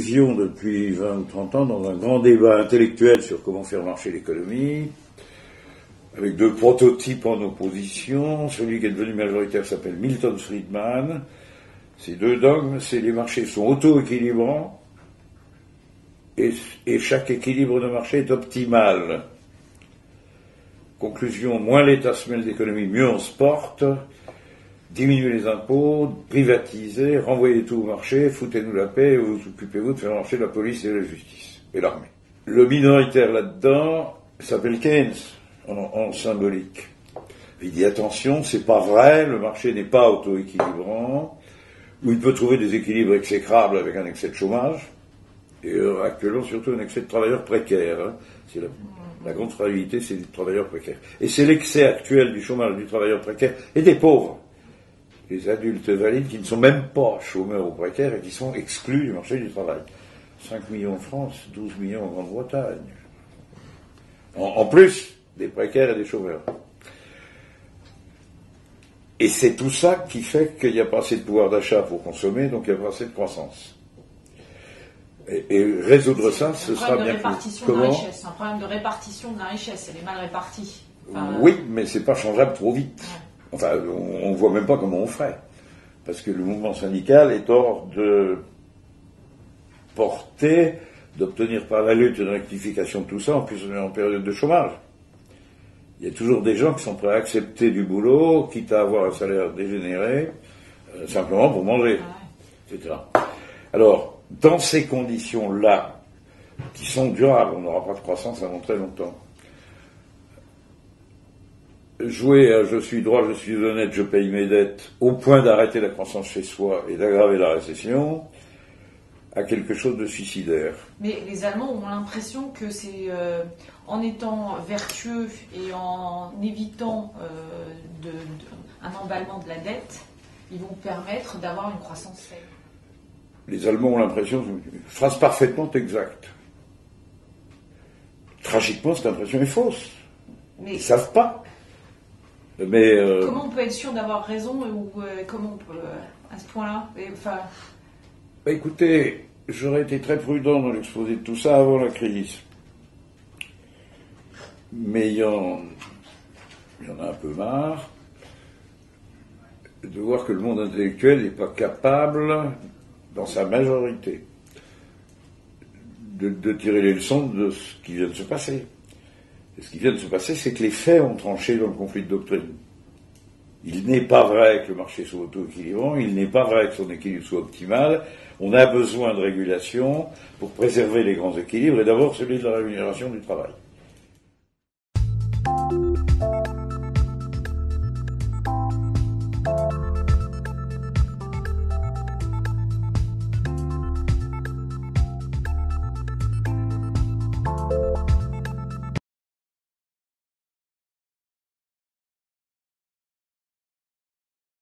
vivions depuis 20 ou 30 ans dans un grand débat intellectuel sur comment faire marcher l'économie, avec deux prototypes en opposition. Celui qui est devenu majoritaire s'appelle Milton Friedman. Ces deux dogmes, c'est les marchés sont auto-équilibrants et chaque équilibre de marché est optimal. Conclusion, moins l'État se mêle d'économie, mieux on se porte. Diminuer les impôts, privatiser, renvoyer tout au marché, foutez-nous la paix et vous occupez-vous de faire marcher la police et la justice et l'armée. Le minoritaire là-dedans s'appelle Keynes, en symbolique. Il dit attention, c'est pas vrai, le marché n'est pas auto-équilibrant, où il peut trouver des équilibres exécrables avec un excès de chômage, et actuellement surtout un excès de travailleurs précaires. Hein. C'est la grande fragilité, c'est les travailleurs précaires. Et c'est l'excès actuel du chômage du travailleur précaire et des pauvres. Les adultes valides qui ne sont même pas chômeurs ou précaires et qui sont exclus du marché du travail. 5 millions en France, 12 millions en Grande-Bretagne. En plus des précaires et des chômeurs. Et c'est tout ça qui fait qu'il n'y a pas assez de pouvoir d'achat pour consommer, donc il n'y a pas assez de croissance. Et résoudre ça, ce sera bien plus. Comment ? C'est un problème de répartition de la richesse, elle est mal répartie. Oui, mais c'est pas changeable trop vite. Ouais. Enfin, on ne voit même pas comment on ferait. Parce que le mouvement syndical est hors de portée d'obtenir par la lutte une rectification de tout ça, en plus on est en période de chômage. Il y a toujours des gens qui sont prêts à accepter du boulot, quitte à avoir un salaire dégénéré, simplement pour manger, etc. Alors, dans ces conditions-là, qui sont durables, on n'aura pas de croissance avant très longtemps, jouer à je suis droit, je suis honnête, je paye mes dettes, au point d'arrêter la croissance chez soi et d'aggraver la récession, à quelque chose de suicidaire. Mais les Allemands ont l'impression que c'est en étant vertueux et en évitant un emballement de la dette, ils vont permettre d'avoir une croissance faible. Les Allemands ont l'impression, phrase parfaitement exacte. Tragiquement, cette impression est fausse. Mais ils ne savent pas. Mais comment on peut être sûr d'avoir raison ou comment on peut à ce point-là écoutez, j'aurais été très prudent dans l'exposé de tout ça avant la crise. Mais il y en a un peu marre de voir que le monde intellectuel n'est pas capable, dans sa majorité, de tirer les leçons de ce qui vient de se passer. Et ce qui vient de se passer, c'est que les faits ont tranché dans le conflit de doctrine. Il n'est pas vrai que le marché soit auto-équilibrant, il n'est pas vrai que son équilibre soit optimal. On a besoin de régulation pour préserver les grands équilibres, et d'abord celui de la rémunération du travail.